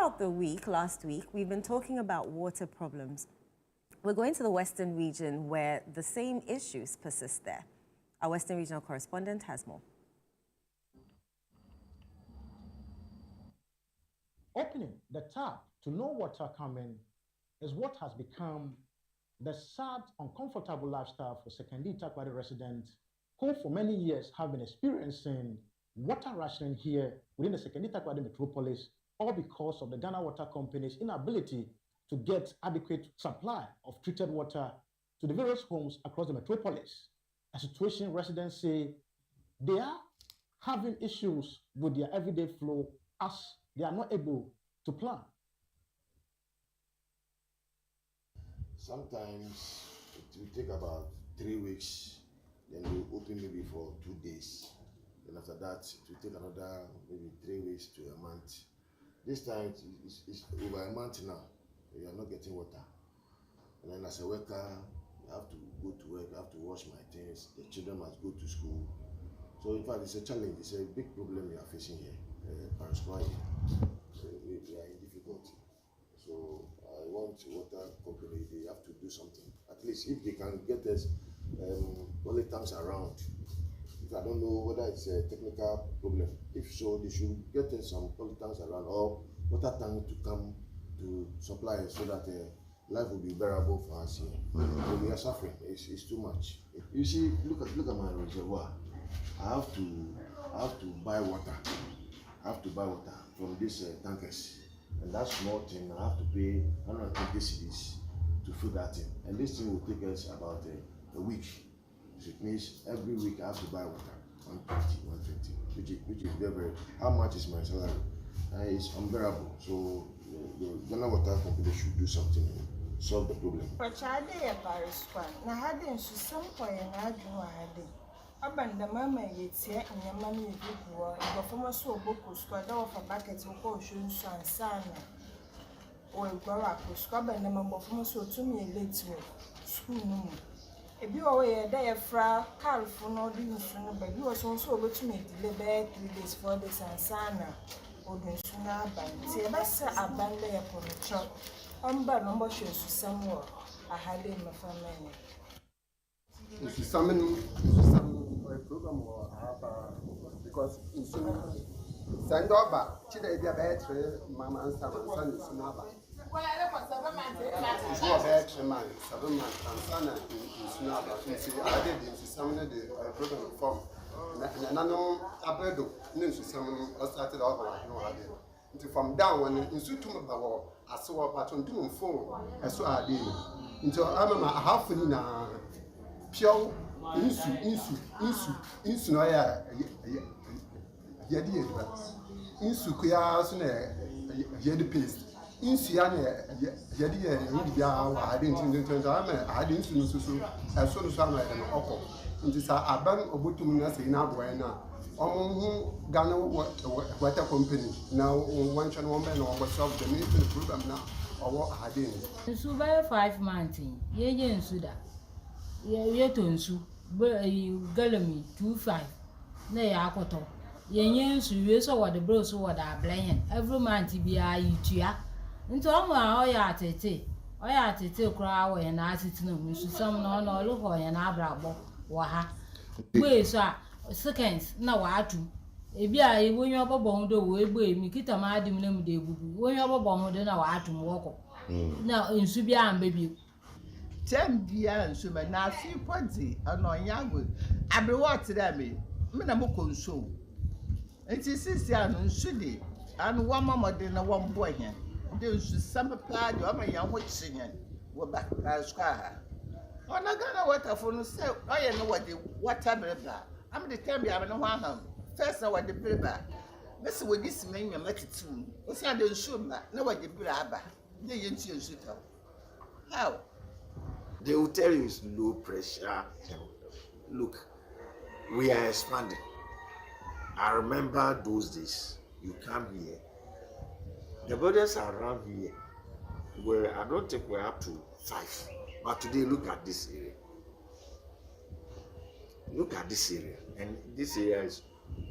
throughout the week, last week, we've been talking about water problems. We're going to the Western region where the same issues persist there. Our Western regional correspondent has more. Opening the tap to no water coming is what has become the sad, uncomfortable lifestyle for Secondary Takwari residents who for many years have been experiencing water rationing here within the Secondary Takwari metropolis, all because of the Ghana Water Company's inability to get adequate supply of treated water to the various homes across the metropolis. A situation residents say they are having issues with their everyday flow as they are not able to plan. Sometimes it will take about 3 weeks, then we open maybe for 2 days. Then after that, it will take another maybe 3 weeks to a month. This time it's over a month now. You are not getting water. And then as a worker, I have to go to work, I have to wash my things, the children must go to school. So in fact, it's a challenge, it's a big problem we are facing here, Pariscoa. We are in difficulty. So I want water company, they have to do something. At least if they can get us only tanks around. If I don't know whether it's a technical problem. If so, they should get us some poly tanks around or water tank to come to supply us so that life will be bearable for us here. So we are suffering. It's too much. You see, look at my reservoir. I have to buy water. I have to buy water from these tankers. And that small thing, I have to pay 120 cedis to fill that in. And this thing will take us about a week. So it means every week I have to buy water, 120, which is very, very, how much is my salary? It's unbearable. So the Ghana Water Company should do something and solve the problem. Abanda mama yetie nyama ni ebubuo ibofoma so oboku squad da of bucket ko ohun so ansana o egwara ko squad abanda mama bofoma so tumi late wo school no mu ebi wo ye da ye fra car fu no di nsu no ba bi wo so obetumi delay be 3 days 4 days ansana o dun su na ban ti e ba se abanda ye ko no tro amba no mbo hwe su samwo ahade mafama ye su samen program or because in send over chile dia battery mama and some son is naba it's not battery man 7 months and son is naba so I did in some the program form na no abedo no some started off no I did until from down when in sutum ba aso ba tontum phone eso ade until I'm half na pure insu no ya yedi edba insu kuya so na yedi paste insu ya na yedi ya yedi ya wa ade ntin ama ade insu no so eso no so ama na okọ nti sa aban obotum na sei na aboa na omo Ghana Water Company na one channel one na obo solve the ministry program na owo ade nsu by 5 months ye nsu da ye to nsu Galami 25 na ya akoto yenye nsu we so what the bros so what are playing every month be a yitua nti omo a oya atete kura we na asiti no nsu sam no no lo ho ye na abrabo wo ha we so a seconds na wa atu ebi a ewonyo obobo hu do wo egbo emi kita ma adim na mu de ebubu wonyo obobo hu de na wa atu mu woko na nsu bi amba bi Tembia and Suma Nasi Ponzi, and on Yango. I be what to them, Minamoko so. It is 6 years and Sudi, and one mama than a one boy here. There's some plaid, you are my young witch singing. We're back to Square. On a Ghana water for no sale, I know what the water blah. I'm the Tembia and one home. First, I want the brother. Mr. Would this mean you met it soon? What's I don't show that? No, what the brother. They ain't you shoot up. How? They will tell you it's low pressure. Look, we are expanding. I remember those days. You come here. The borders around here, where I don't think we're up to 5. But today, look at this area. Look at this area. And this area is,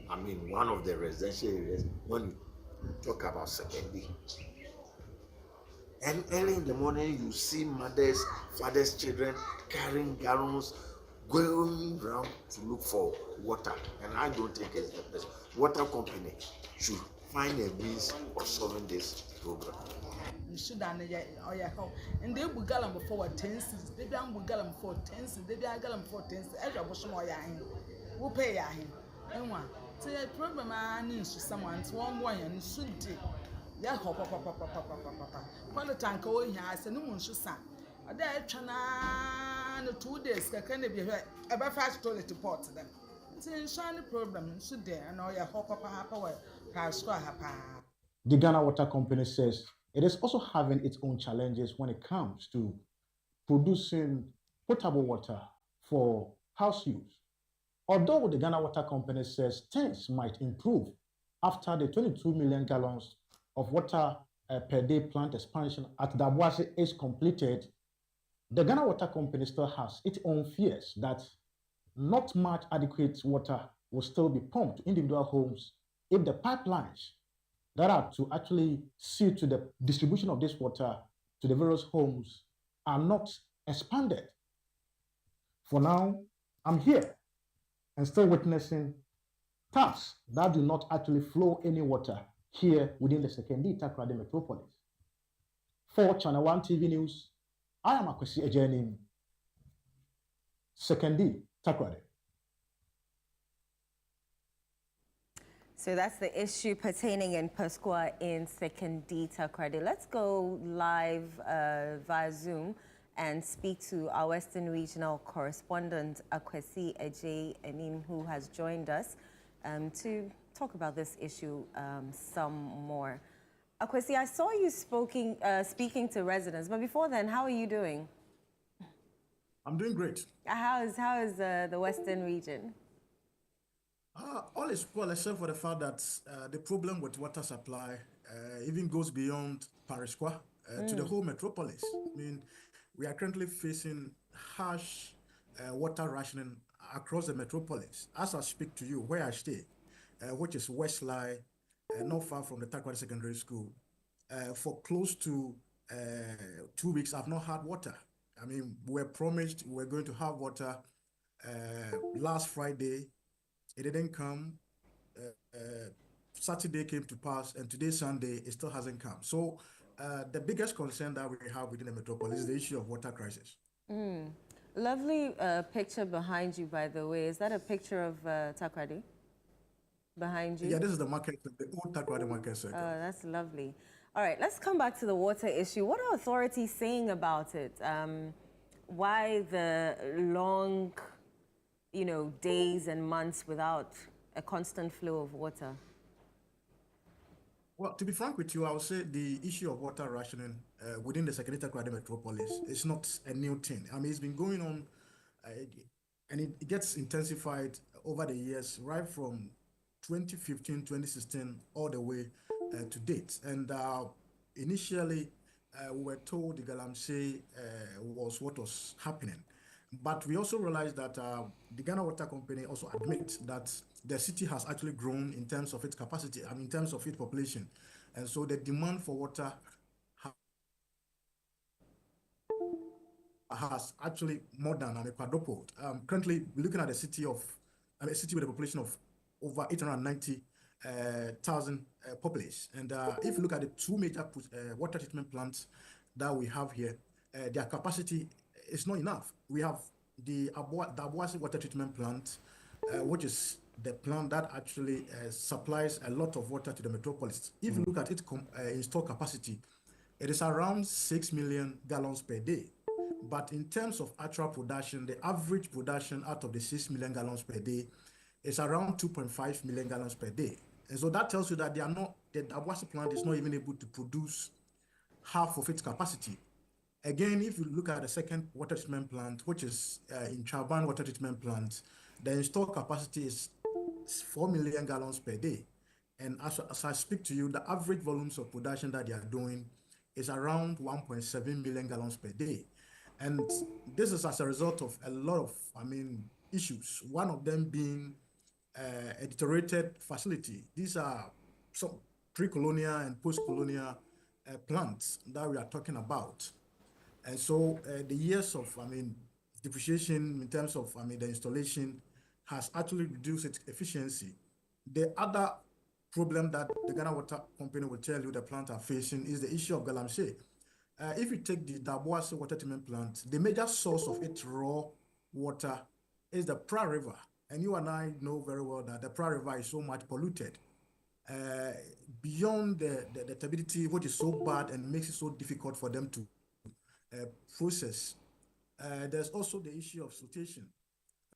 I mean, one of the residential areas when you talk about secondary. And early in the morning, you see mothers, fathers, children carrying gallons, going around to look for water. And I don't think it's the best. Water company should find a means of solving this problem. nsu da no ɔyɛ hɔ and they bu gallon before 10 cents they be am bu gallon before 10 cents they be a gallon before 10 cents ɛhwɛ bosom ɔyɛ ahen wo pay yɛ ahen ɛnwa so problem a ne nsu someone to one boy and nsu di yɛ hɔ papa kwalo tanka o hia asɛ no mu nsu sa ɔda ɛtwa na no 2 days kaka na bi hwɛ ɛbɛ fast toilet pot dem so nsu ne problem nsu de na ɔyɛ hɔ papa wɔ Pariscoa ha pa. The Ghana Water Company says it is also having its own challenges when it comes to producing potable water for house use. Although the Ghana Water Company says things might improve after the 22 million gallons of water per day plant expansion at Dabuasi is completed, the Ghana Water Company still has its own fears that not much adequate water will still be pumped to individual homes if the pipelines that are to actually see to the distribution of this water to the various homes are not expanded. For now, I'm here and still witnessing taps that do not actually flow any water here within the Sekondi Takoradi metropolis. For ChannelOne TV News, I am Akwesi Ejenim, Sekondi Takoradi. So that's the issue pertaining in Pariscoa in Sekondi Takoradi. Let's go live via Zoom and speak to our Western Regional correspondent, Akwesi Ejenim, who has joined us to talk about this issue some more. Akwesi, I saw you speaking to residents, but before then, how are you doing? I'm doing great. How is the Western region? All is well, except for the fact that the problem with water supply even goes beyond Pariscoa to the whole metropolis. I mean, we are currently facing harsh water rationing across the metropolis. As I speak to you, where I stay, which is Westline, not far from the Takoradi Secondary School, for close to 2 weeks, I've not had water. I mean, we were promised we were going to have water last Friday. It didn't come. Saturday came to pass, and today, Sunday, it still hasn't come. So the biggest concern that we have within the metropolis is the issue of water crisis. Lovely picture behind you, by the way. Is that a picture of Takoradi behind you? Yeah, this is the market, the old Takoradi market circle. Oh, that's lovely. All right, let's come back to the water issue. What are authorities saying about it? Why the long, days and months without a constant flow of water? Well, to be frank with you, I would say the issue of water rationing within the Sekondi Takoradi metropolis is not a new thing. I mean, it's been going on, and it gets intensified over the years, right from 2015, 2016, all the way to date. And initially, we were told the Galami was what was happening. But we also realized that the Ghana Water Company also admits that the city has actually grown in terms of its capacity and in terms of its population. And so the demand for water has actually more than quadrupled. Currently, we're looking at a city with a population of over 890,000 population. And if you look at the two major water treatment plants that we have here, their capacity is not enough. We have the Dabuasi water treatment plant, which is the plant that actually supplies a lot of water to the metropolis. If you look at its installed capacity, it is around 6 million gallons per day. But in terms of actual production, the average production out of the 6 million gallons per day is around 2.5 million gallons per day. And so that tells you that the Dabuasi plant is not even able to produce half of its capacity. Again, if you look at the second water treatment plant, which is in Chaban water treatment plant, the installed capacity is 4 million gallons per day. And as I speak to you, the average volumes of production that they are doing is around 1.7 million gallons per day. And this is as a result of a lot of, issues. One of them being a deteriorated facility. These are some pre-colonial and post-colonial plants that we are talking about. And so the years of, depreciation in terms of, the installation has actually reduced its efficiency. The other problem that the Ghana Water Company will tell you the plants are facing is the issue of Galamsey. If you take the Daboase water treatment plant, the major source of its raw water is the Pra River. And you and I know very well that the Pra River is so much polluted. Beyond the turbidity, which is so bad and makes it so difficult for them to process. There's also the issue of siltation,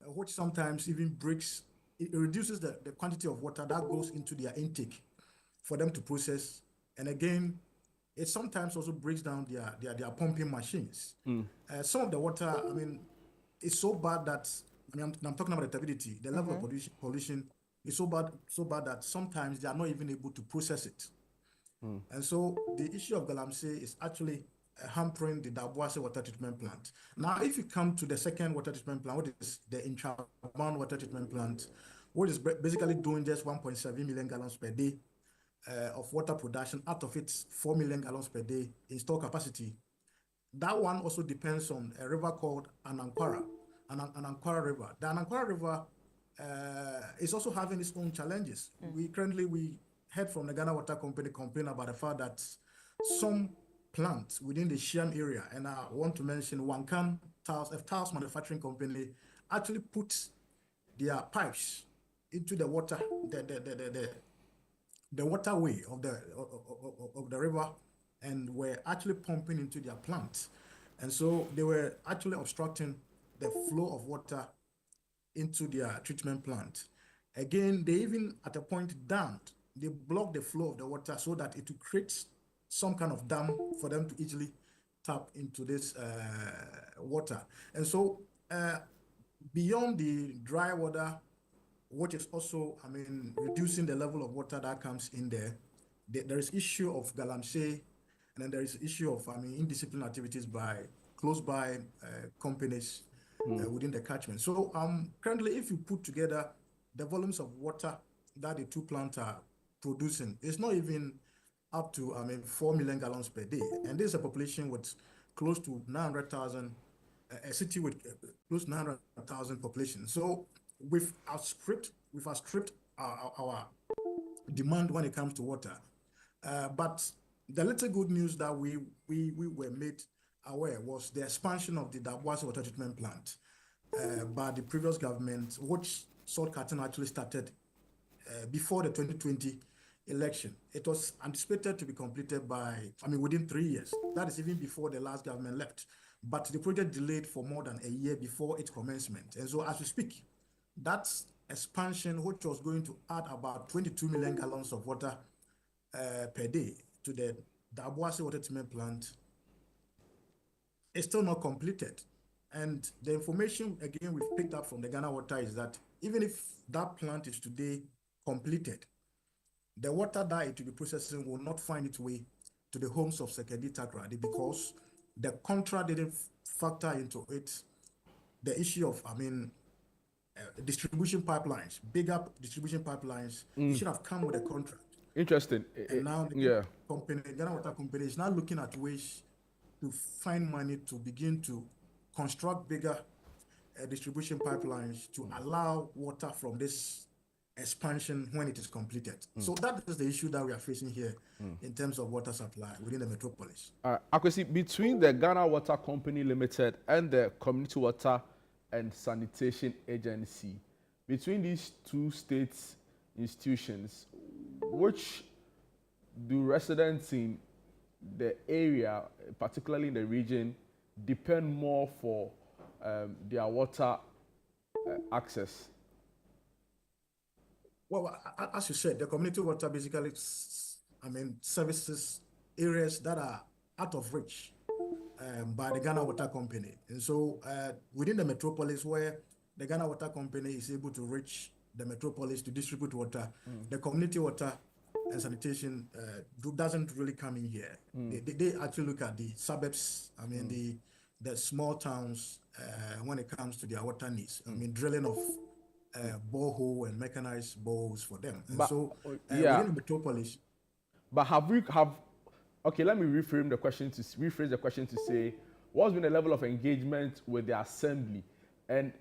which sometimes even breaks, it reduces the quantity of water that goes into their intake for them to process. And again, it sometimes also breaks down their pumping machines. Some of the water, is so bad that, I'm talking about the turbidity, the level of pollution is so bad that sometimes they are not even able to process it. And so the issue of Galamsey is actually hampering the Daboase water treatment plant. Now, if you come to the second water treatment plant, what is the Intraman water treatment plant, which is basically doing just 1.7 million gallons per day of water production out of its 4 million gallons per day installed capacity. That one also depends on a river called Anankwara River. The Anankwara River is also having its own challenges. We heard from the Ghana Water Company complain about the fact that some plants within the Shiam area, and I want to mention Wankan Tiles Manufacturing Company, actually put their pipes into the water, the waterway of the river, and were actually pumping into their plants. And so they were actually obstructing the flow of water into their treatment plant. Again, they even at a point they blocked the flow of the water so that it would create some kind of dam for them to easily tap into this water. And so beyond the dry water, which is also, reducing the level of water that comes in there, there is issue of Galamsey, and then there is issue of, indisciplined activities by close by companies within the catchment. So currently, if you put together the volumes of water that the two plants are producing, it's not even up to 4 million gallons per day. And this is a population with close to 900,000, a city with close to 900,000 population. So we've outstripped our demand when it comes to water. But the little good news that we were made aware was the expansion of the Daboase water treatment plant by the previous government, which Salt Curtain actually started before the 2020 election. It was anticipated to be completed within 3 years. That is even before the last government left. But the project delayed for more than a year before its commencement. And so as we speak, that expansion, which was going to add about 22 million gallons of water per day to the Daboase water treatment plant, is still not completed. And the information, again, we've picked up from the Ghana Water is that even if that plant is today completed, the water that it will be processing will not find its way to the homes of Sekondi Takoradi because the contract didn't factor into it the issue of, distribution pipelines, bigger distribution pipelines. It should have come with a contract. Interesting. And now the Ghana Water Company is now looking at ways to find money to begin to construct bigger distribution pipelines to allow water from this expansion when it is completed. So that is the issue that we are facing here in terms of water supply within the metropolis. Akwesi, between the Ghana Water Company Limited and the Community Water and Sanitation Agency, between these two states institutions, which do residents in the area, particularly in the region, depend more for their water access? Well, as you said, the community water basically, services areas that are out of reach by the Ghana Water Company. And so within the metropolis where the Ghana Water Company is able to reach the metropolis to distribute water, the community water and sanitation doesn't really come in here. They actually look at the suburbs, the small towns when it comes to their water needs. Drilling of borehole and mechanized boreholes for them. And within the metropolis. But have Okay, let me rephrase the question to say, what's been the level of engagement with the assembly, and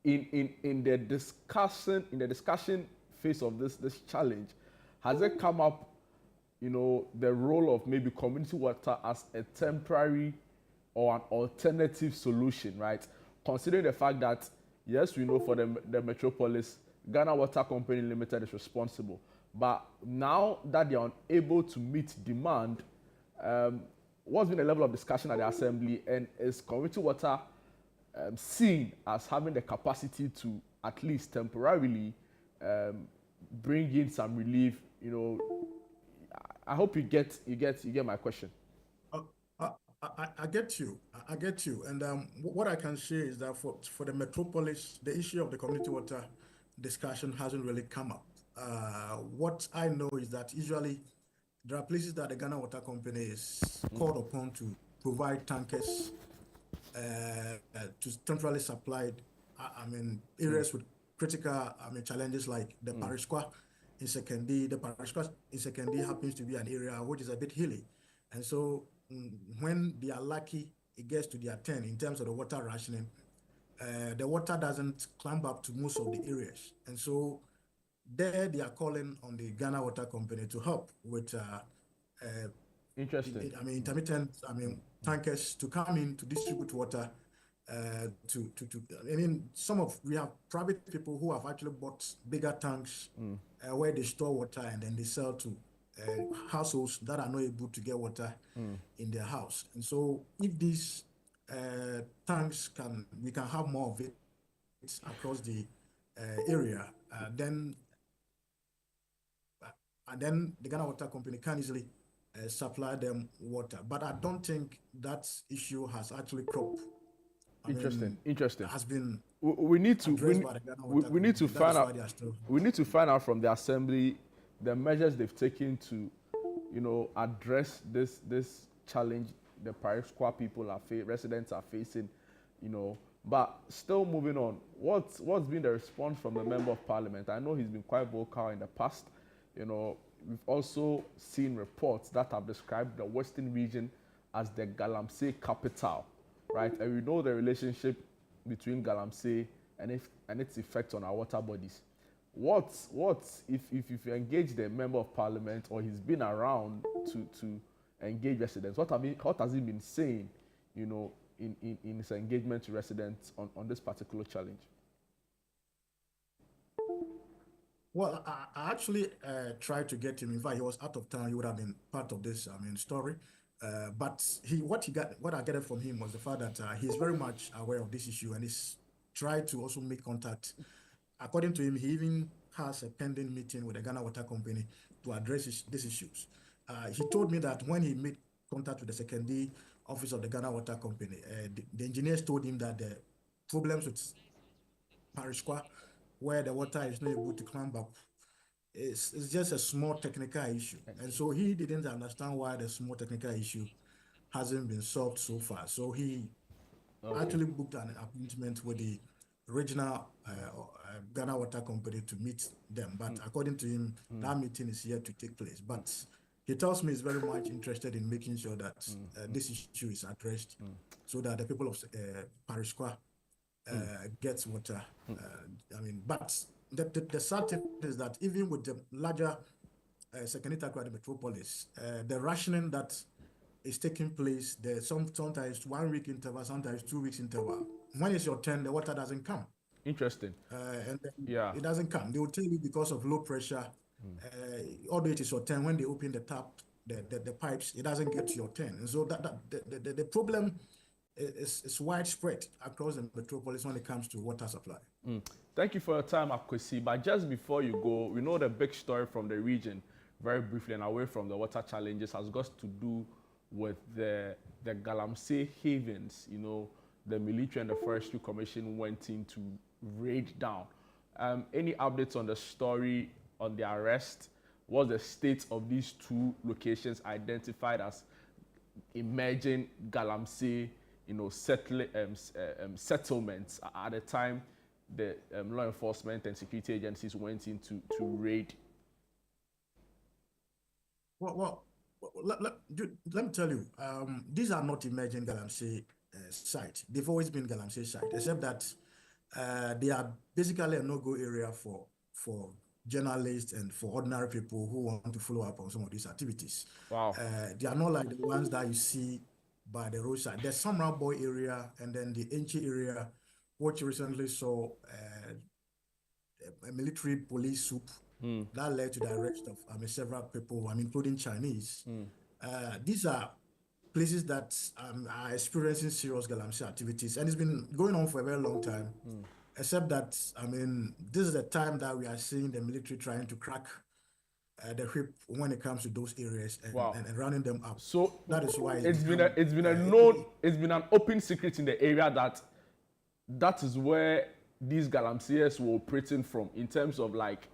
in the discussion phase of this challenge, has it come up, the role of maybe community water as a temporary or an alternative solution, right? Considering the fact that, yes, we know for the metropolis, Ghana Water Company Limited is responsible. But now that they are unable to meet demand, what's been the level of discussion at the assembly, and is community water seen as having the capacity to at least temporarily bring in some relief? I hope you get my question. I get you. I get you. And what I can say is that for the metropolis, the issue of the community water discussion hasn't really come up. What I know is that usually there are places that the Ghana Water Company is called upon to provide tankers to temporarily supply, areas with critical, challenges like the Pariscoa in Sekendi. The Pariscoa in Sekendi happens to be an area which is a bit hilly. And so when they are lucky, it gets to their turn in terms of the water rationing. The water doesn't climb up to most of the areas. And so there they are calling on the Ghana Water Company to help with Interesting. intermittent tankers to come in to distribute water we have private people who have actually bought bigger tanks where they store water and then they sell to households that are not able to get water in their house. And so if these tanks we can have more of it across the area, then the Ghana Water Company can easily supply them water. But I don't think that issue has actually cropped. Interesting. Has been we need to find out. We need to find out from the assembly the measures they've taken to, address this challenge the Pariscoa residents are facing, But still moving on, what's been the response from the Member of Parliament? I know he's been quite vocal in the past. We've also seen reports that have described the Western region as the Galamsey capital, right? And we know the relationship between Galamsey and its effect on our water bodies. If you engage the Member of Parliament, or he's been around to engage residents, what has he been saying, in his engagement to residents on this particular challenge? Well, I actually tried to get him. In fact, he was out of town. He would have been part of this, story. But what I gathered from him was the fact that he's very much aware of this issue, and he's tried to also make contact. According to him, he even has a pending meeting with the Ghana Water Company to address these issues. He told me that when he made contact with the secondary office of the Ghana Water Company, the engineers told him that the problems with Pariscoa, where the water is not able to climb up, it's just a small technical issue. And so he didn't understand why the small technical issue hasn't been solved so far. So he actually booked an appointment with the regional Ghana Water Company to meet them. But according to him, that meeting is yet to take place. But he tells me he's very much interested in making sure that this issue is addressed so that the people of Pariscoa gets water. But the sad thing is that even with the larger Second metropolis, the rationing that is taking place, there's sometimes 1 week interval, sometimes 2 weeks interval. When it's your turn, the water doesn't come. Interesting. And then it doesn't come. They will tell you because of low pressure. Although it is your turn, when they open the tap, the pipes, it doesn't get to your turn. And so the problem is widespread across the metropolis when it comes to water supply. Thank you for your time, Akwesi. But just before you go, we know the big story from the region, very briefly and away from the water challenges, has got to do with the Galamsey havens. The military and the Forestry Commission went in to raid down. Any updates on the story, on the arrest? What's the state of these two locations identified as emerging Galamsey, settlements at the time the law enforcement and security agencies went in to raid? Well, Let me tell you, these are not emerging Galamsey sites. They've always been Galamsey sites, except that they are basically a no-go area for journalists and for ordinary people who want to follow up on some of these activities. Wow. They are not like the ones that you see by the roadside. There's some Boy area and then the Enchi area, which recently saw a military police soup that led to the arrest of several people, including Chinese. These are places that are experiencing serious Galamsey activities, and it's been going on for a very long time. Except that, this is the time that we are seeing the military trying to crack the whip when it comes to those areas and rounding them up. So that is why it's been an open secret in the area that is where these Galamseyers were operating from in terms of like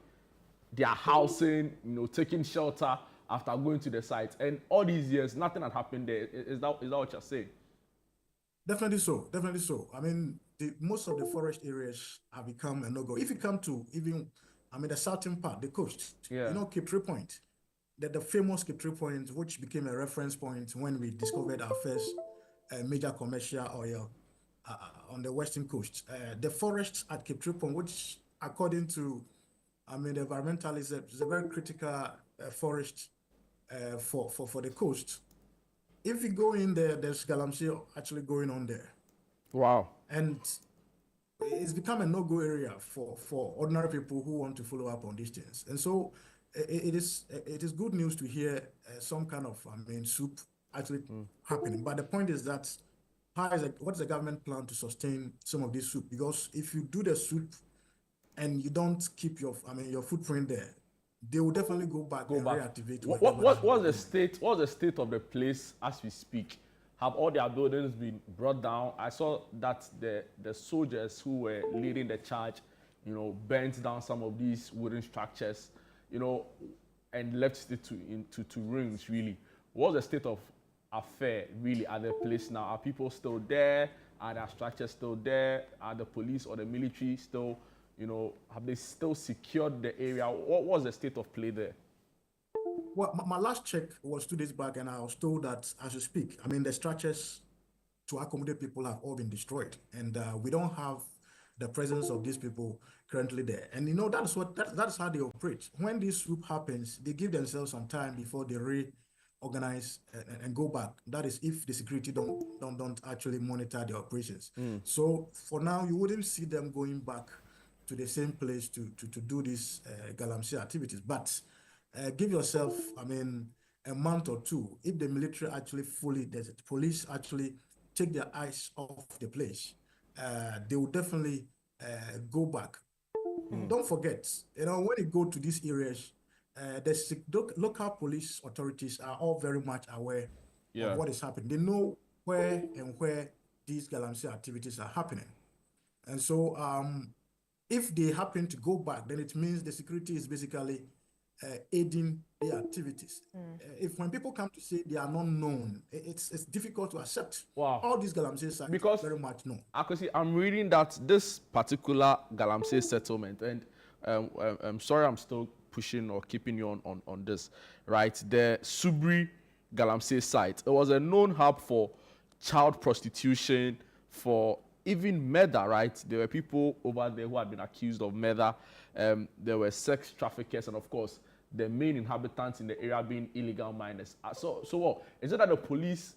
their housing, taking shelter after going to the site. And all these years, nothing had happened there. Is that what you're saying? Definitely so. Most of the forest areas have become a no-go. If you come to even, the southern part, the coast, Cape Tree Point, the famous Cape Tree Point, which became a reference point when we discovered our first major commercial oil on the western coast. The forest at Cape Tree Point, which according to, the environmentalists, is a very critical forest for the coast. If you go in there, there's Galamsey actually going on there. Wow. And it's become a no-go area for ordinary people who want to follow up on these things. And so it is good news to hear some kind of soup actually happening. But the point is that what is the government plan to sustain some of this soup? Because if you do the soup and you don't keep your footprint there, they will definitely go back and reactivate. What's the state of the place as we speak? Have all their buildings been brought down? I saw that the soldiers who were leading the charge, burnt down some of these wooden structures, and left it to ruins, really. What's the state of affair, really, at the place now? Are people still there? Are their structures still there? Are the police or the military still, have they still secured the area? What was the state of play there? Well, my last check was 2 days back, and I was told that as we speak, the structures to accommodate people have all been destroyed, and we don't have the presence of these people currently there. And that's how they operate. When this swoop happens, they give themselves some time before they reorganize and go back. That is, if the security don't actually monitor their operations. So for now, you wouldn't see them going back to the same place to do these Galamsey activities, but give yourself, a month or two. If the military actually the police actually take their eyes off the place, they will definitely go back. Don't forget, when you go to these areas, the local police authorities are all very much aware of what is happening. They know where these Galamsey activities are happening. And so if they happen to go back, then it means the security is basically aiding their activities. If when people come to say they are not known, it's difficult to accept. Wow. All these Galamsey sites are very much known. I'm reading that this particular Galamsey settlement, and I'm sorry I'm still pushing or keeping you on this, right? The Subri Galamsey site, it was a known hub for child prostitution, for even murder, right? There were people over there who had been accused of murder. There were sex traffickers, and of course, the main inhabitants in the area being illegal miners. So what? Is it that the police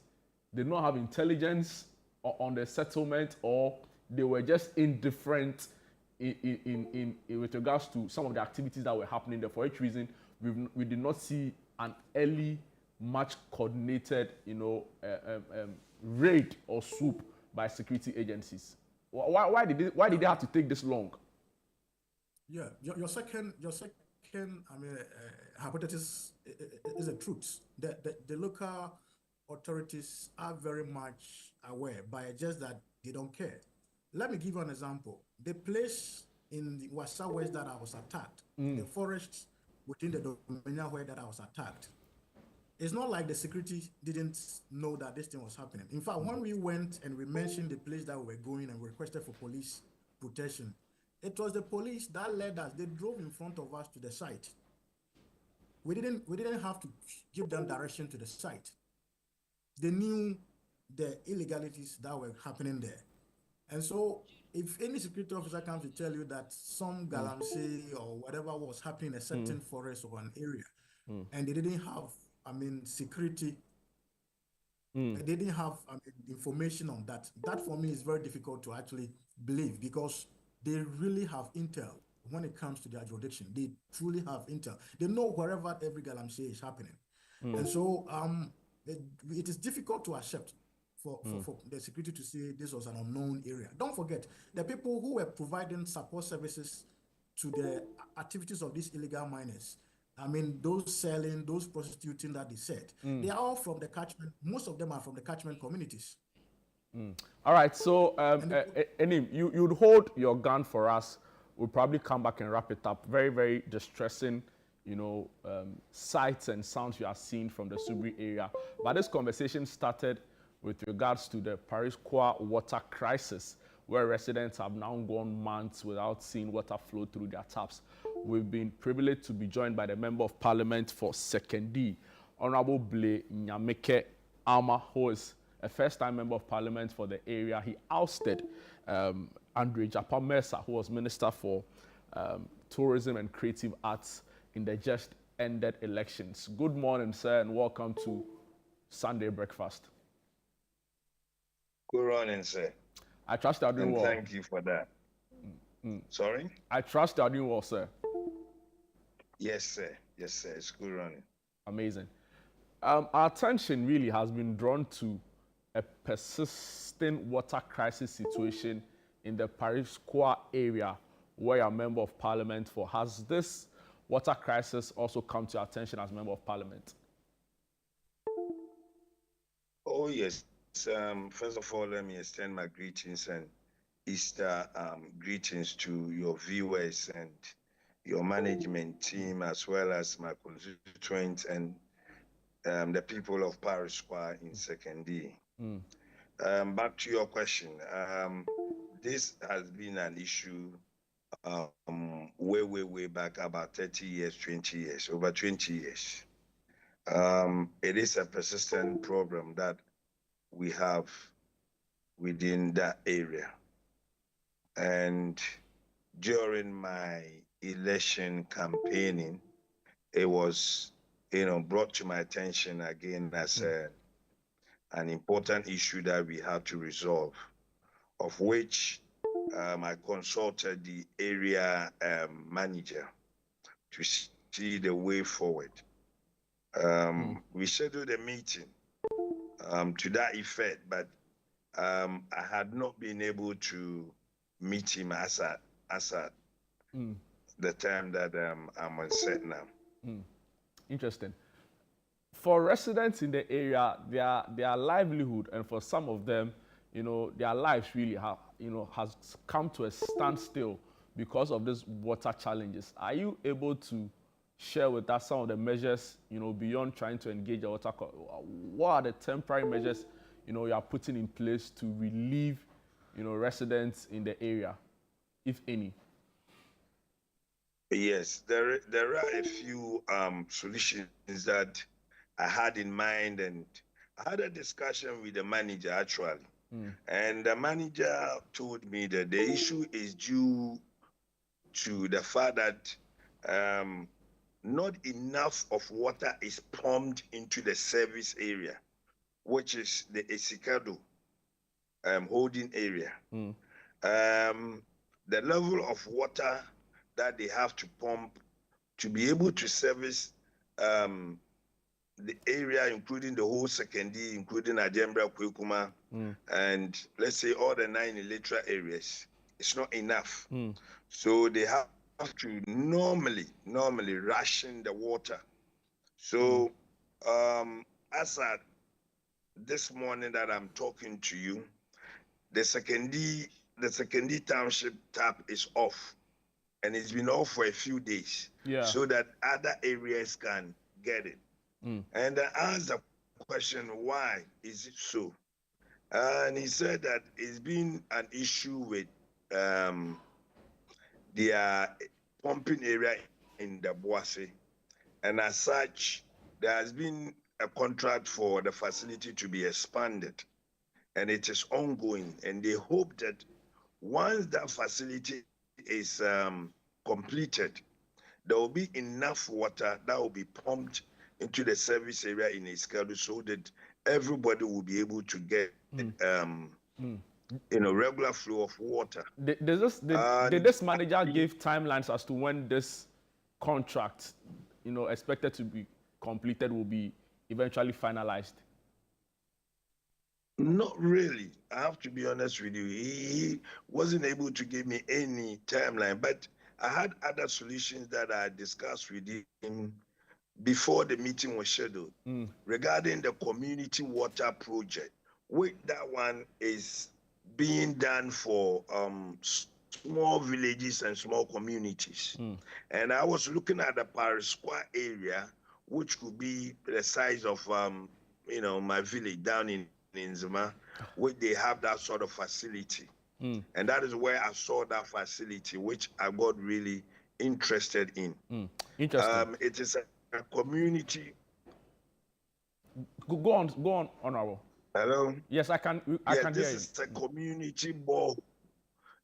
did not have intelligence on the settlement, or they were just indifferent in with regards to some of the activities that were happening there? For which reason, we did not see an early, much coordinated, raid or swoop by security agencies. Why did they have to take this long? Yeah, your second hypothesis is the truth. The local authorities are very much aware, but just that they don't care. Let me give you an example. The place in the Wasa West that I was attacked, the forest within the Dominion where that I was attacked, it's not like the security didn't know that this thing was happening. In fact, when we went and we mentioned the place that we were going and requested for police protection, it was the police that led us. They drove in front of us to the site. we didn't have to give them direction to the site. They knew the illegalities that were happening there. And so if any security officer comes to tell you that some galamsey or whatever was happening in a certain forest or an area, and they didn't have, security, they didn't have information on that, that for me is very difficult to actually believe, because they really have intel when it comes to their jurisdiction. They truly have intel. They know wherever every galamsey is happening. And so it is difficult to accept for the security to say this was an unknown area. Don't forget, the people who were providing support services to the activities of these illegal miners, those selling, those prostituting that they said, they are all from the catchment. Most of them are from the catchment communities. All right, so Enim, you'd hold your gun for us. We'll probably come back and wrap it up. Very, very distressing, sights and sounds you are seeing from the Subri area. But this conversation started with regards to the Pariscoa water crisis, where residents have now gone months without seeing water flow through their taps. We've been privileged to be joined by the Member of Parliament for Sekendi, Honorable Ble Nyameke Ama, who is a first-time Member of Parliament for the area. He ousted Andre Japa Mercer, who was Minister for Tourism and Creative Arts in the just ended elections. Good morning, sir, and welcome to Sunday Breakfast. Good morning, sir. I trust you're doing well. Thank you for that. Sorry? I trust you're doing well, sir. Yes, sir. Yes, sir. It's good running. Amazing. Our attention really has been drawn to a persistent water crisis situation in the Pariscoa area, where you're a Member of Parliament for. Has this water crisis also come to your attention as Member of Parliament? Oh, yes. First of all, let me extend my greetings and Easter greetings to your viewers and your management team, as well as my constituents and the people of Pariscoa in Sekendi. Back to your question. This has been an issue way back, about 30 years, 20 years, over 20 years. It is a persistent problem that we have within that area. And during my election campaigning, it was, brought to my attention again as an important issue that we had to resolve, of which I consulted the area manager to see the way forward. We scheduled a meeting to that effect, but I had not been able to meet him as at the time that I'm on set now. Interesting. For residents in the area, their livelihood, and for some of them, their lives really have, has come to a standstill because of these water challenges. Are you able to share with us some of the measures, beyond trying to engage the water? What are the temporary measures, you are putting in place to relieve, residents in the area, if any? Yes, there are a few solutions that I had in mind, and I had a discussion with the manager actually. And the manager told me that the issue is due to the fact that not enough of water is pumped into the service area, which is the Esikado holding area. The level of water that they have to pump to be able to service the area, including the whole Sekendi, including Ajembra, Kwekuma, and let's say all the 9 electoral areas, it's not enough. So they have to normally ration the water. So as at this morning that I'm talking to you, the Sekendi township tap is off, and it's been off for a few days, so that other areas can get it. And I asked the question, why is it so? And he said that it's been an issue with their pumping area in the Boise. And as such, there has been a contract for the facility to be expanded, and it is ongoing. And they hope that once that facility is completed, there will be enough water that will be pumped into the service area in Iskadu so that everybody will be able to get regular flow of water. Did this manager give timelines as to when this contract, expected to be completed, will be eventually finalized? Not really. I have to be honest with you. He wasn't able to give me any timeline, but I had other solutions that I discussed with him before the meeting was scheduled regarding the community water project. That one is being done for small villages and small communities. And I was looking at the Pariscoa area, which could be the size of my village down in Nzima, where they have that sort of facility. And that is where I saw that facility, which I got really interested in. Interesting. It is a community. Go on, Honorable. Hello? Yes, I can hear you. This is a community borehole.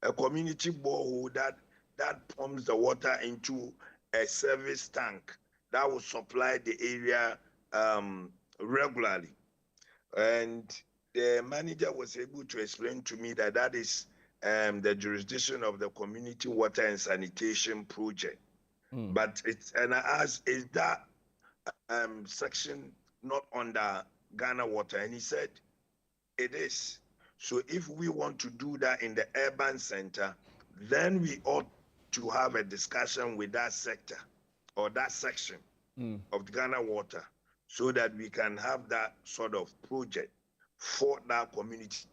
A community borehole that pumps the water into a service tank that will supply the area regularly. And the manager was able to explain to me that is the jurisdiction of the Community Water and Sanitation Project. But and I asked, is that section not under Ghana Water? And he said, it is. So if we want to do that in the urban center, then we ought to have a discussion with that sector or that section of the Ghana Water, so that we can have that sort of project for that community.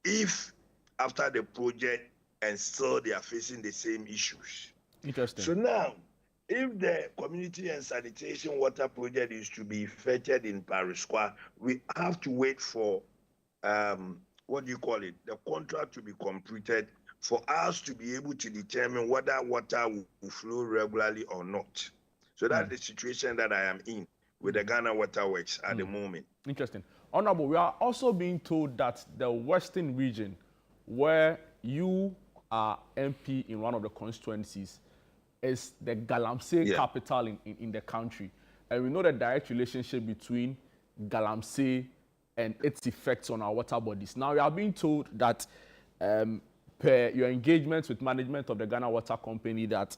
If after the project and still they are facing the same issues. Interesting. So now, if the community and sanitation water project is to be featured in Pariscoa, we have to wait for the contract to be completed for us to be able to determine whether water will flow regularly or not. So that's the situation that I am in with the Ghana Water Works at the moment. Interesting. Honorable, we are also being told that the Western region, where you are MP in one of the constituencies, is the Galamsey capital in the country. And we know the direct relationship between Galamsey and its effects on our water bodies. Now, we are being told that per your engagement with management of the Ghana Water Company, that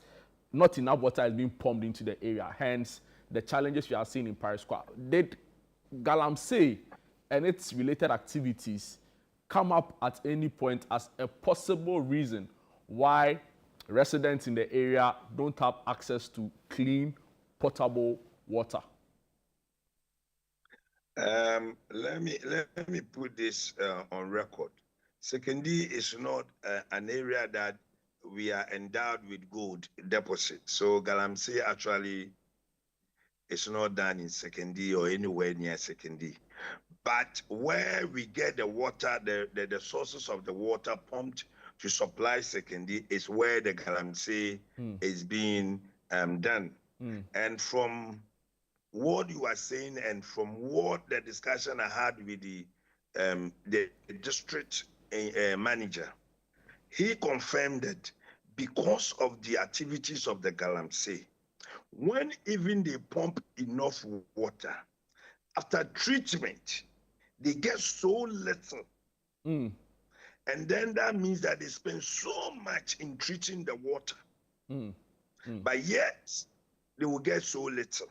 not enough water is being pumped into the area. Hence, the challenges we are seeing in Pariscoa. Did Galamsey and its related activities come up at any point as a possible reason why residents in the area don't have access to clean, potable water? Let me put this on record. Sekondi is not an area that we are endowed with gold deposits. So Galamsey actually is not done in Sekondi or anywhere near Sekondi. But where we get the water, the sources of the water pumped to supply Sekondi is where the Galamsey is being done. And from what you are saying and from what the discussion I had with the district manager, he confirmed that because of the activities of the Galamsey, when even they pump enough water, after treatment, they get so little. And then that means that they spend so much in treating the water. But yet, they will get so little.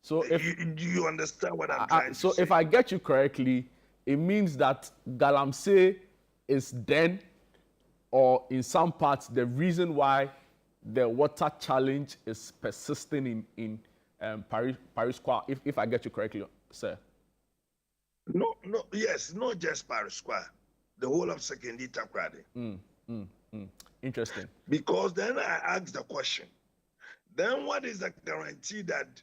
So do you understand what I'm trying to say? So if I get you correctly, it means that Galamsey is then, or in some parts, the reason why the water challenge is persisting in Pariscoa, if I get you correctly, sir. No, yes, not just Pariscoa, the whole of Sekondi Takoradi. Interesting. Because then I asked the question, then what is the guarantee that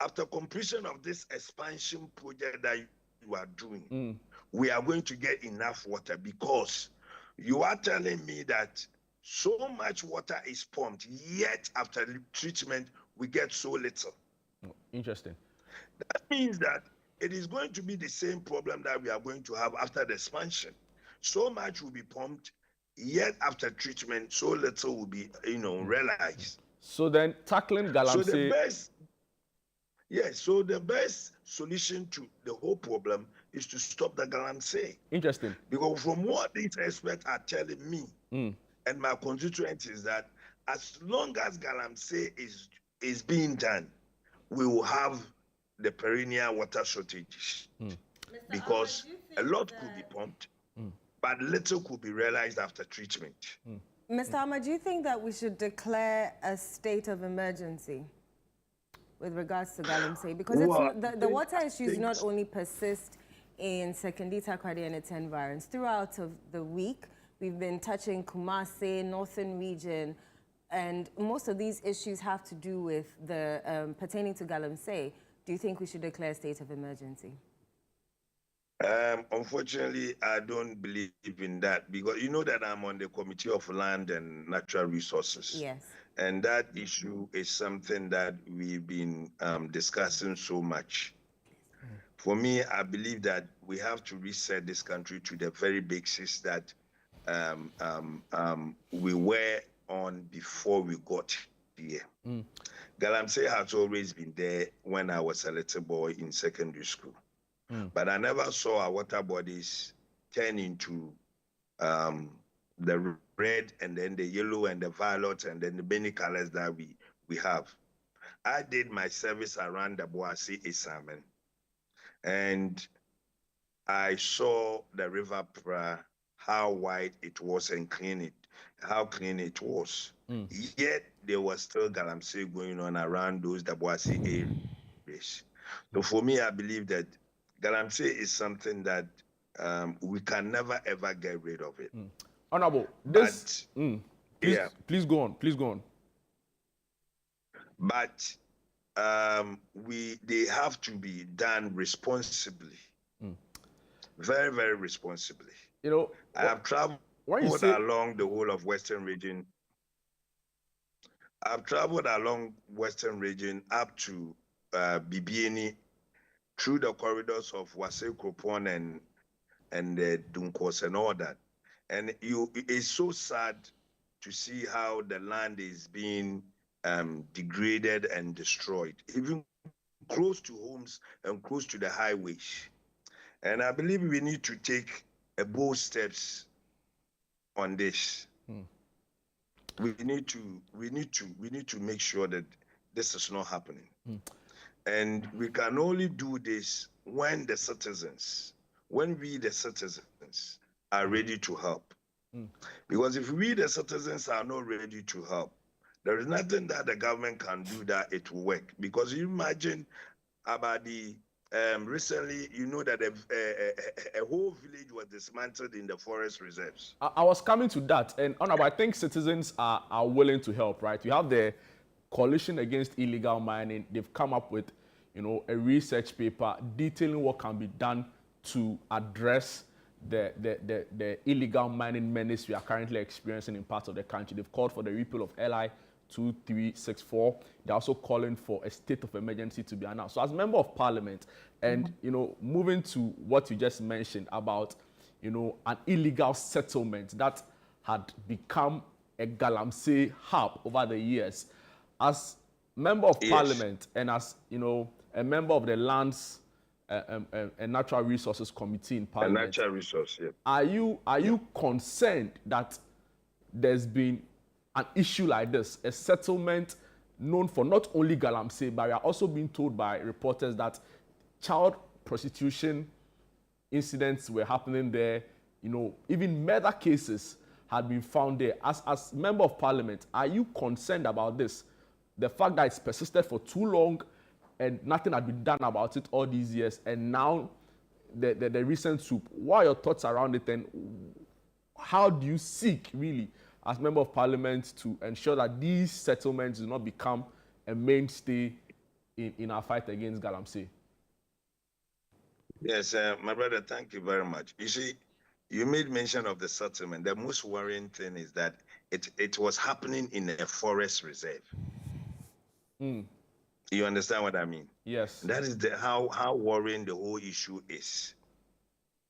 after completion of this expansion project that you are doing, we are going to get enough water? Because you are telling me that so much water is pumped, yet after treatment, we get so little. Interesting. That means that it is going to be the same problem that we are going to have after the expansion. So much will be pumped, yet after treatment, so little will be, realized. So then tackling Galamsey. So the best solution to the whole problem is to stop the Galamsey. Interesting. Because from what these experts are telling me and my constituents is that as long as Galamsey is being done, we will have the perennial water shortages. Because a lot could be pumped, but little could be realized after treatment. Mr. Ahmad, do you think that we should declare a state of emergency with regards to Galamsey? Because the water issues not only persist in Sekundita Kwade and its environs. Throughout of the week, we've been touching Kumasi, Northern Region, and most of these issues have to do with the pertaining to Galamsey. Do you think we should declare a state of emergency? Unfortunately, I don't believe in that, because you know that I'm on the Committee of Land and Natural Resources. Yes. And that issue is something that we've been discussing so much. For me, I believe that we have to reset this country to the very basics that we were on before we got here. Galamsey has always been there when I was a little boy in secondary school. But I never saw our water bodies turn into the red and then the yellow and the violet and then the many colors that we have. I did my service around the Boise Isamen, and I saw the river Pra, how wide it was and how clean it was. Yet there was still Galamsey going on around those the Boise areas. So for me, I believe that Galamsey is something that we can never ever get rid of it. Honorable, please go on. Please go on. But they have to be done responsibly, very, very responsibly. You know, I have traveled along the whole of Western region. I've traveled along Western region up to Bibiani, through the corridors of Wase Kropon and Dunkos and all that. And it's so sad to see how the land is being degraded and destroyed, even close to homes and close to the highways. And I believe we need to take bold steps on this. We need to make sure that this is not happening. And we can only do this when we, the citizens, are ready to help. Because if we, the citizens, are not ready to help, there is nothing that the government can do that it will work. Because you imagine about the, recently, you know that a whole village was dismantled in the forest reserves. I was coming to that. And Honorable, I think citizens are willing to help, right? You have the Coalition Against Illegal Mining. They've come up with, a research paper detailing what can be done to address the illegal mining menace we are currently experiencing in parts of the country. They've called for the repeal of LI 2364. They're also calling for a state of emergency to be announced. So as Member of Parliament, and moving to what you just mentioned about an illegal settlement that had become a Galamsey hub over the years, as Member of Parliament and as a member of the Lands and Natural Resources Committee in Parliament, Natural Resource, yeah. Are you concerned that there's been an issue like this, a settlement known for not only Galamsey, but we are also being told by reporters that child prostitution incidents were happening there, even murder cases had been found there. As Member of Parliament, are you concerned about this? The fact that it's persisted for too long and nothing had been done about it all these years, and now the recent swoop. What are your thoughts around it, and how do you seek, really, as Member of Parliament, to ensure that these settlements do not become a mainstay in our fight against Galamsey? Yes, my brother, thank you very much. You see, you made mention of the settlement. The most worrying thing is that it was happening in a forest reserve. You understand what I mean? Yes. That is how worrying the whole issue is.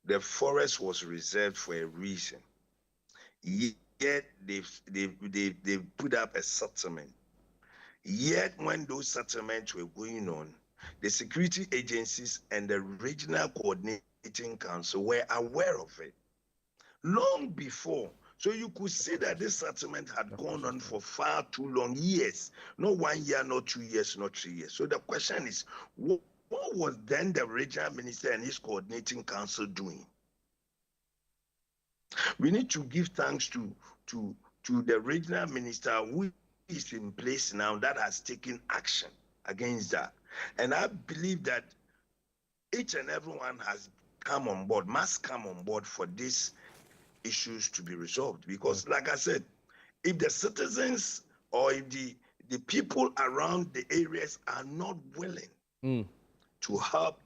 The forest was reserved for a reason. Yet they've put up a settlement. Yet when those settlements were going on, the security agencies and the regional coordinating council were aware of it long before. So you could see that this settlement had gone on for far too long years, not 1 year, not 2 years, not 3 years. So the question is, what was then the regional minister and his coordinating council doing? We need to give thanks to the regional minister who is in place now that has taken action against that. And I believe that each and everyone has come on board, must come on board for these issues to be resolved. Because like I said, if the citizens or if the people around the areas are not willing to help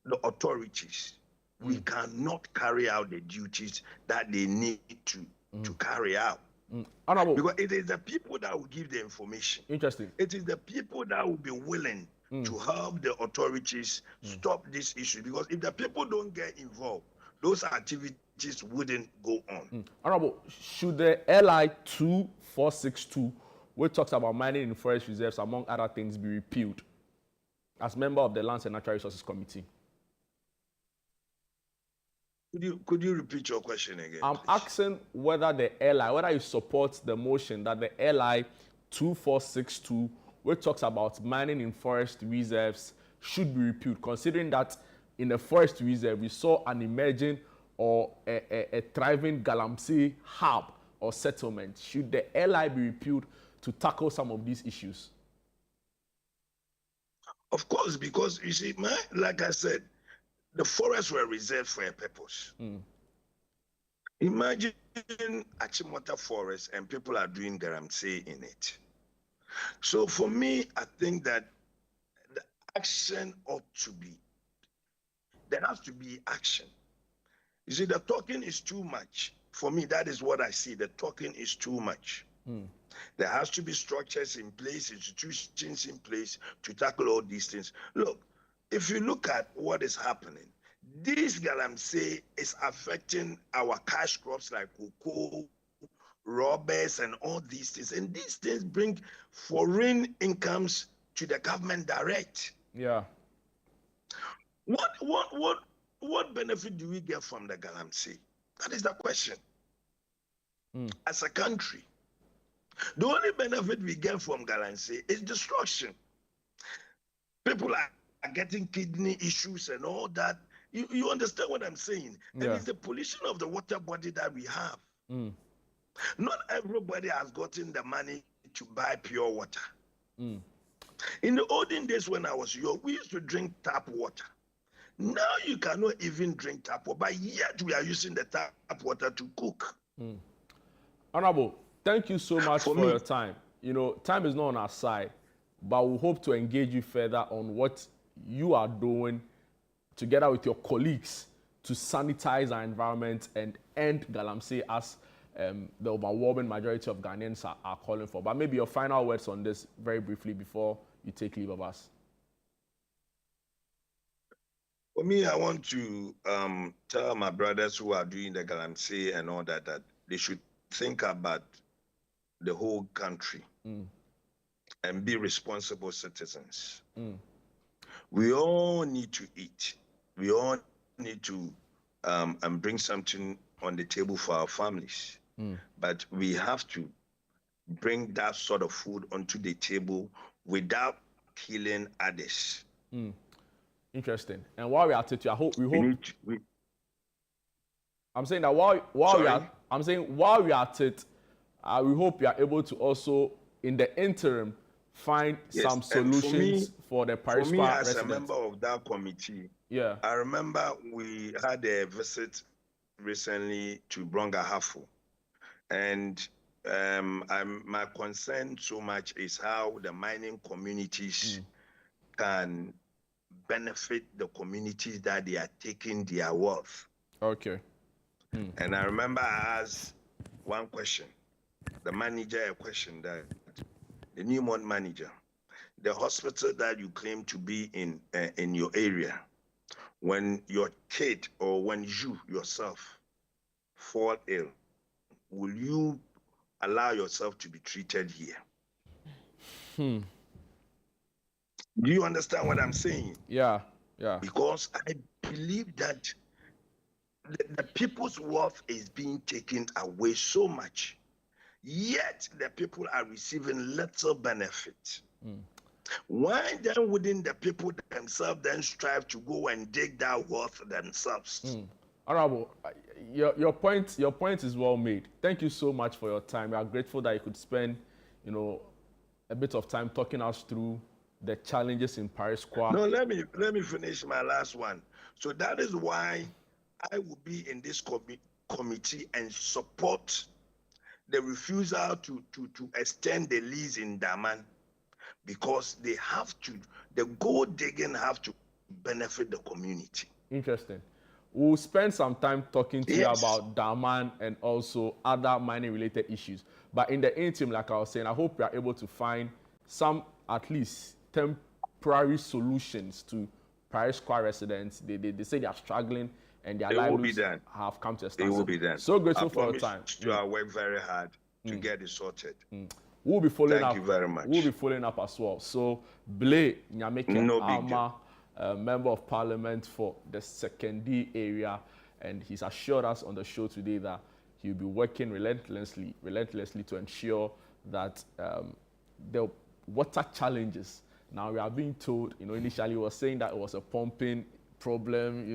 the authorities, we cannot carry out the duties that they need to carry out. Because it is the people that will give the information. Interesting. It is the people that will be willing to help the authorities stop this issue. Because if the people don't get involved, those activities wouldn't go on. Honorable, should the LI 2462, which talks about mining in forest reserves, among other things, be repealed as member of the Lands and Natural Resources Committee? Could you repeat your question again? I'm asking whether the LI, whether you support the motion that the LI 2462, which talks about mining in forest reserves, should be repealed, considering that in the forest reserve we saw an emerging or a thriving Galamsey hub or settlement. Should the LI be repealed to tackle some of these issues? Of course, because you see, like I said, the forests were reserved for a purpose. Imagine Achimota Forest and people are doing Galamsey in it. So for me, I think that the action ought to be, there has to be action. You see, the talking is too much. For me, that is what I see. The talking is too much. There has to be structures in place, institutions in place to tackle all these things. Look, if you look at what is happening, this Galamsey is affecting our cash crops like cocoa, rubbers, and all these things. And these things bring foreign incomes to the government direct. Yeah. What benefit do we get from the Galamsey? That is the question. As a country, the only benefit we get from Galamsey is destruction. People are getting kidney issues and all that. You understand what I'm saying? Yeah. And it's the pollution of the water body that we have. Not everybody has gotten the money to buy pure water. In the olden days when I was young, we used to drink tap water. Now you cannot even drink tap water, but yet we are using the tap water to cook. Honorable, thank you so much for your time. You know, time is not on our side, but we hope to engage you further on what you are doing together with your colleagues to sanitize our environment and end Galamsey as the overwhelming majority of Ghanaians are calling for. But maybe your final words on this very briefly before you take leave of us. For me, I want to tell my brothers who are doing the Galamsey and all that, that they should think about the whole country and be responsible citizens. We all need to eat. We all need to bring something on the table for our families. But we have to bring that sort of food onto the table without killing others. Interesting. And while we're at it, I'm saying that while we're at it, we hope you are able to also, in the interim, find some solutions for the Pariscoa residents. For me, as a member of that committee, I remember we had a visit recently to Bronga Hafu, and my concern so much is how the mining communities can benefit the communities that they are taking their wealth. Okay. And I remember I asked one question, the manager a question, that the new manager, the hospital that you claim to be in your area, when your kid or when you yourself fall ill, will you allow yourself to be treated here? Do you understand what I'm saying? Yeah, yeah. Because I believe that the people's wealth is being taken away so much, yet the people are receiving little benefit. Why then wouldn't the people themselves then strive to go and dig that wealth themselves? Honorable, your point is well made. Thank you so much for your time. We are grateful that you could spend, a bit of time talking us through the challenges in Pariscoa. No, let me finish my last one. So that is why I will be in this committee and support the refusal to extend the lease in Daman, because they have to, the gold digging have to benefit the community. Interesting. We'll spend some time talking to you Yes. about Daman and also other mining related issues. But in the interim, like I was saying, I hope we are able to find some at least temporary solutions to Pariscoa residents. They say they are struggling and their It will be livelihoods done. have come to a It standstill. will be done. So grateful I for your promise time. to work very hard to get it sorted. We'll be following up. Thank you very much. We'll be following up as well. So, Blay Nyameke No big Ama, Member of Parliament for the Secondary area, and he's assured us on the show today that he'll be working relentlessly to ensure that the water challenges. Now we are being told, initially he was saying that it was a pumping problem,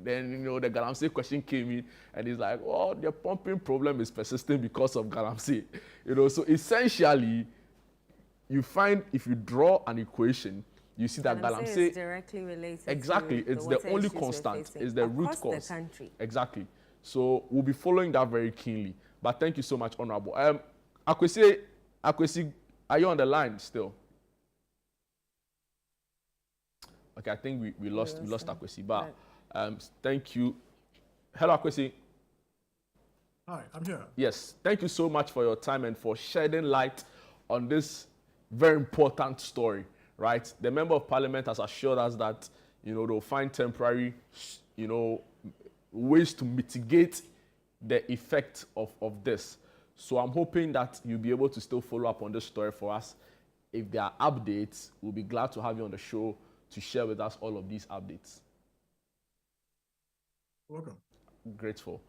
then the Galamsey question came in and he's like, oh, the pumping problem is persisting because of Galamsey. So essentially you find, if you draw an equation, you see that Galamsey is directly related. Exactly, to it's the the only issues we're constant, facing it's the root across cause. the country. Exactly. So we'll be following that very keenly. But thank you so much, Honorable. Akwesi, are you on the line still? Okay, I think we lost Akwesi, but thank you. Hello, Akwesi. Hi, I'm here. Yes, thank you so much for your time and for shedding light on this very important story, right? The Member of Parliament has assured us that, they'll find temporary, ways to mitigate the effect of this. So I'm hoping that you'll be able to still follow up on this story for us. If there are updates, we'll be glad to have you on the show to share with us all of these updates. Welcome. Grateful.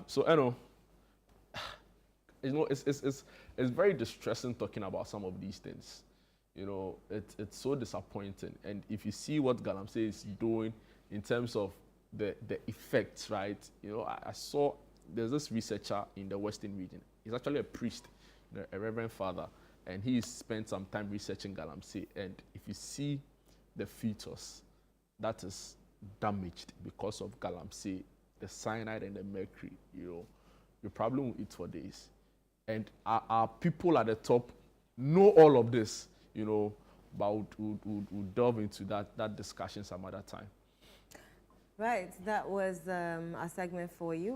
So, it's very distressing talking about some of these things. It's so disappointing. And if you see what Galamsey is doing in terms of the effects, right? I saw there's this researcher in the Western region. He's actually a priest, a reverend father, and he spent some time researching Galamsey. And if you see the fetus that is damaged because of Galamsey, the cyanide and the mercury, you probably won't eat for days. And our people at the top know all of this, but we'll delve into that discussion some other time. Right, that was a segment for you.